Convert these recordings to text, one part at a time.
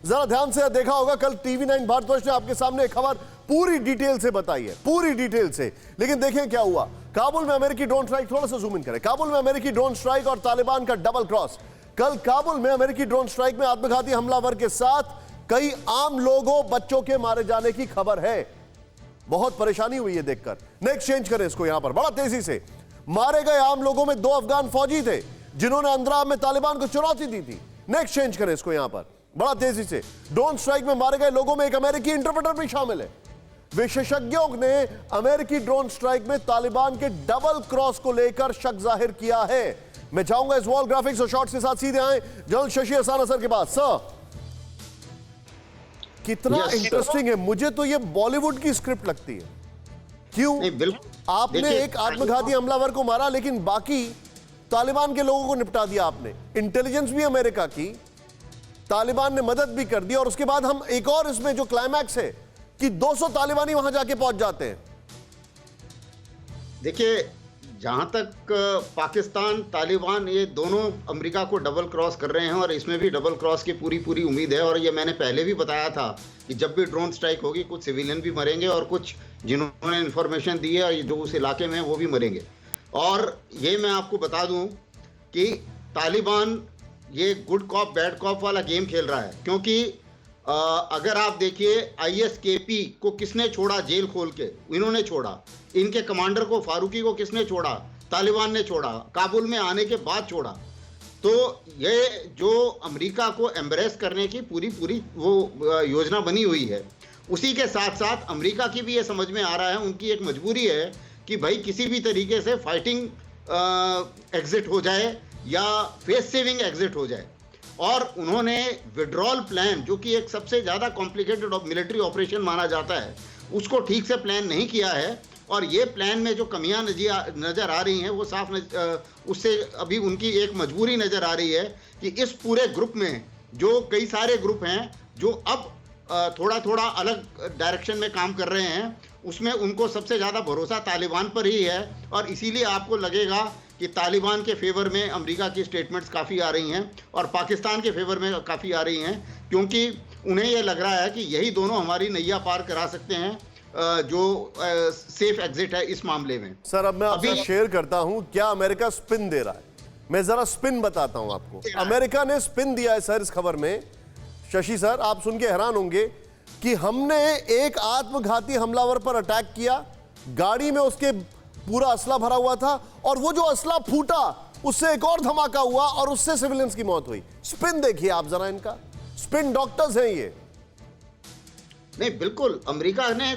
जरा ध्यान से देखा होगा, कल TV9 भारतवर्ष ने आपके सामने एक खबर पूरी डिटेल से बताई है, पूरी डिटेल से। लेकिन देखें क्या हुआ। काबुल में अमेरिकी ड्रोन स्ट्राइक, थोड़ा सा जूम इन करें। काबुल में अमेरिकी ड्रोन स्ट्राइक और तालिबान का डबल क्रॉस। कल काबुल में अमेरिकी ड्रोन स्ट्राइक में आत्मघाती हमलावर के साथ कई आम लोगों, बच्चों के मारे जाने की खबर है। बहुत परेशानी हुई है देखकर। नेक्स्ट चेंज करें इसको यहां पर बड़ा तेजी से। मारे गए आम लोगों में 2 अफगान फौजी थे जिन्होंने अंद्राब में तालिबान को चुनौती दी थी। नेक्स्ट चेंज करें इसको यहां पर बड़ा तेजी से। ड्रोन स्ट्राइक में मारे गए लोगों में एक अमेरिकी इंटरप्रेटर भी शामिल है। विशेषज्ञों ने अमेरिकी ड्रोन स्ट्राइक में तालिबान के डबल क्रॉस को लेकर शक जाहिर किया है। मैं चाहूंगा इस वॉल ग्राफिक्स और शॉट्स के साथ सीधे आए जनरल शशि अहसान असर के पास। सर, कितना इंटरेस्टिंग है। मुझे तो ये बॉलीवुड की स्क्रिप्ट लगती है। क्यों? आपने एक आत्मघाती हमलावर को मारा, लेकिन बाकी तालिबान के लोगों को निपटा दिया आपने। इंटेलिजेंस भी अमेरिका की, तालिबान ने मदद भी कर दी, और उसके बाद हम एक और इसमें जो क्लाइमैक्स है कि 200 तालिबानी वहां जाके पहुंच जाते हैं। देखिए, जहां तक पाकिस्तान तालिबान ये दोनों अमेरिका को डबल क्रॉस कर रहे हैं, और इसमें भी डबल क्रॉस की पूरी उम्मीद है। और ये मैंने पहले भी बताया था कि जब भी ड्रोन स्ट्राइक होगी कुछ सिविलियन भी मरेंगे और कुछ जिन्होंने इन्फॉर्मेशन दी है जो उस इलाके में वो भी मरेंगे। और ये मैं आपको बता दूं कि तालिबान ये गुड कॉप बैड कॉप वाला गेम खेल रहा है, क्योंकि अगर आप देखिए ISKP को किसने छोड़ा जेल खोल के? इन्होंने छोड़ा। इनके कमांडर को, फारूकी को किसने छोड़ा? तालिबान ने छोड़ा, काबुल में आने के बाद छोड़ा। तो ये जो अमेरिका को एम्ब्रेस करने की पूरी वो योजना बनी हुई है। उसी के साथ साथ अमेरिका की भी ये समझ में आ रहा है, उनकी एक मजबूरी है कि भाई किसी भी तरीके से फाइटिंग एग्जिट हो जाए या फेस सेविंग एग्जिट हो जाए। और उन्होंने विड्रॉल प्लान, जो कि एक सबसे ज़्यादा कॉम्प्लिकेटेड मिलिट्री ऑपरेशन माना जाता है, उसको ठीक से प्लान नहीं किया है। और ये प्लान में जो कमियां नज़र आ रही हैं वो साफ उससे अभी उनकी एक मजबूरी नज़र आ रही है कि इस पूरे ग्रुप में जो कई सारे ग्रुप हैं जो अब थोड़ा अलग डायरेक्शन में काम कर रहे हैं, उसमें उनको सबसे ज़्यादा भरोसा तालिबान पर ही है। और इसीलिए आपको लगेगा कि तालिबान के फेवर में अमेरिका की स्टेटमेंट्स काफ़ी आ रही हैं और पाकिस्तान के फेवर में काफ़ी आ रही हैं, क्योंकि उन्हें यह लग रहा है कि यही दोनों हमारी नैया पार करा सकते हैं, जो सेफ एग्जिट है इस मामले में। सर, अब मैं आपसे शेयर करता हूं क्या अमेरिका स्पिन दे रहा है। मैं जरा स्पिन बताता हूं आपको। अमेरिका ने स्पिन दिया है सर इस खबर में। शशि सर, आप सुन के हैरान होंगे कि हमने एक आत्मघाती हमलावर पर अटैक किया, गाड़ी में उसके पूरा असला भरा हुआ था, और वो जो असला फूटा उससे एक और धमाका हुआ और उससे सिविलियंस की मौत हुई। स्पिन देखिए आप जरा इनका। स्पिन डॉक्टर्स हैं ये। नहीं, बिल्कुल अमेरिका ने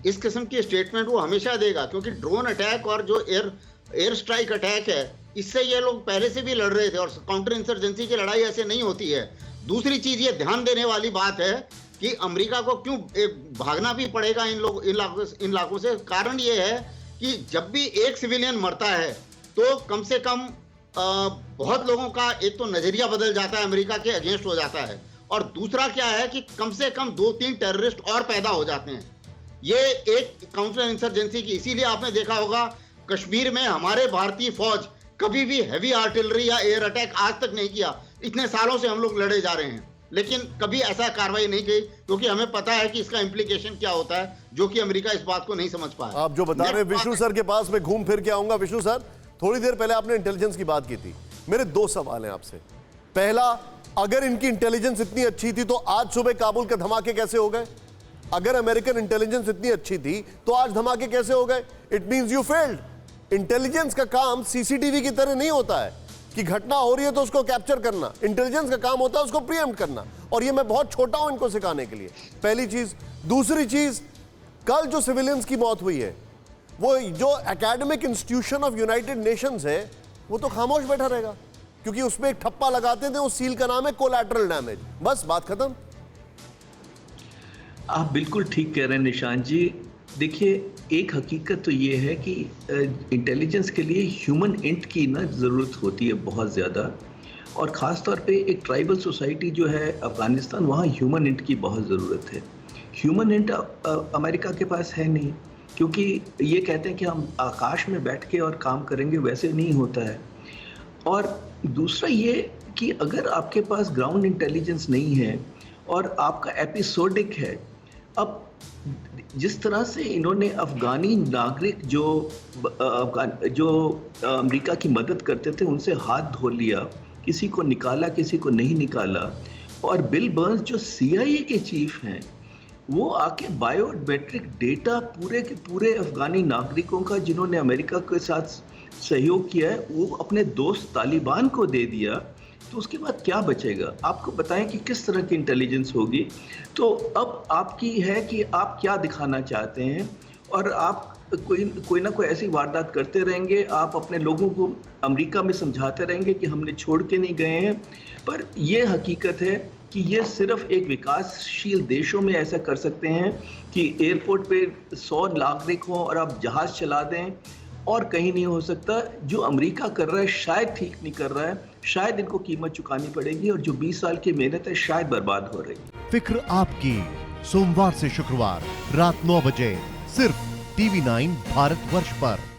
इस किस्म की स्टेटमेंट वो हमेशा देगा, क्योंकि ड्रोन अटैक और जो एयर स्ट्राइक अटैक है, इससे ये लोग पहले से भी लड़ रहे थे और काउंटर इंसर्जेंसी की लड़ाई ऐसे नहीं होती है। दूसरी चीज ये ध्यान देने वाली बात है कि अमेरिका को क्यों भागना भी पड़ेगा इन इलाकों से। कारण ये है कि जब भी एक सिविलियन मरता है तो कम से कम बहुत लोगों का एक तो नजरिया बदल जाता है, अमेरिका के अगेंस्ट हो जाता है, और दूसरा क्या है कि कम से कम 2-3 टेररिस्ट और पैदा हो जाते हैं। ये एक काउंटर इंसर्जेंसी की, इसीलिए आपने देखा होगा कश्मीर में हमारे भारतीय फौज कभी भी हैवी आर्टिलरी या एयर अटैक आज तक नहीं किया। इतने सालों से हम लोग लड़े जा रहे हैं, लेकिन कभी ऐसा कार्रवाई नहीं की, क्योंकि हमें पता है कि इसका इंप्लीकेशन क्या होता है, जो कि अमेरिका इस बात को नहीं समझ पाया। आप जो बता रहे हैं, विष्णु सर के पास मैं घूम फिर के आऊंगा। विष्णु सर, थोड़ी देर पहले आपने इंटेलिजेंस की बात की थी। मेरे 2 सवाल हैं आपसे। पहला, अगर इनकी इंटेलिजेंस इतनी अच्छी थी तो आज सुबह काबुल के धमाके कैसे हो गए? अगर अमेरिकन इंटेलिजेंस इतनी अच्छी थी तो आज धमाके कैसे हो गए? It means you failed. Intelligence का काम सीसीटीवी की तरह नहीं होता है कि घटना हो रही है तो उसको कैप्चर करना। इंटेलिजेंस का काम होता है उसको प्रीएम्प्ट करना, और ये मैं बहुत छोटा हूं इनको सिखाने के लिए। पहली चीज। दूसरी चीज, कल जो सिविलियंस की मौत हुई है, वो जो academic institution of United Nations है, वो तो खामोश बैठा रहेगा, क्योंकि उसमें एक ठप्पा लगाते थे, उस सील का नाम है कोलैटरल डैमेज। बस बात खत्म। आप बिल्कुल ठीक कह रहे हैं निशांत जी। देखिए, एक हकीकत तो ये है कि इंटेलिजेंस के लिए ह्यूमन इंट की ना ज़रूरत होती है बहुत ज़्यादा, और ख़ास तौर पे एक ट्राइबल सोसाइटी जो है अफ़गानिस्तान, वहाँ ह्यूमन इंट की बहुत ज़रूरत है। ह्यूमन इंट अमेरिका के पास है नहीं, क्योंकि ये कहते हैं कि हम आकाश में बैठ के और काम करेंगे, वैसे नहीं होता है। और दूसरा ये कि अगर आपके पास ग्राउंड इंटेलिजेंस नहीं है और आपका एपिसोडिक है। अब जिस तरह से इन्होंने अफगानी नागरिक जो अमेरिका की मदद करते थे उनसे हाथ धो लिया, किसी को निकाला किसी को नहीं निकाला, और बिल बर्न्स जो CIA के चीफ हैं वो आके बायोमेट्रिक डेटा पूरे के पूरे अफगानी नागरिकों का जिन्होंने अमेरिका के साथ सहयोग किया है वो अपने दोस्त तालिबान को दे दिया, तो उसके बाद क्या बचेगा? आपको बताएं कि किस तरह की इंटेलिजेंस होगी। तो अब आपकी है कि आप क्या दिखाना चाहते हैं, और आप कोई ना कोई ऐसी वारदात करते रहेंगे, आप अपने लोगों को अमेरिका में समझाते रहेंगे कि हमने छोड़ के नहीं गए हैं, पर यह हकीकत है कि ये सिर्फ एक विकासशील देशों में ऐसा कर सकते हैं कि एयरपोर्ट पे 100 नागरिक हों और आप जहाज चला दें, और कहीं नहीं हो सकता। जो अमेरिका कर रहा है शायद ठीक नहीं कर रहा है, शायद इनको कीमत चुकानी पड़ेगी, और जो 20 साल की मेहनत है शायद बर्बाद हो रही है। फिक्र आपकी, सोमवार से शुक्रवार रात 9 बजे सिर्फ TV9 भारतवर्ष पर।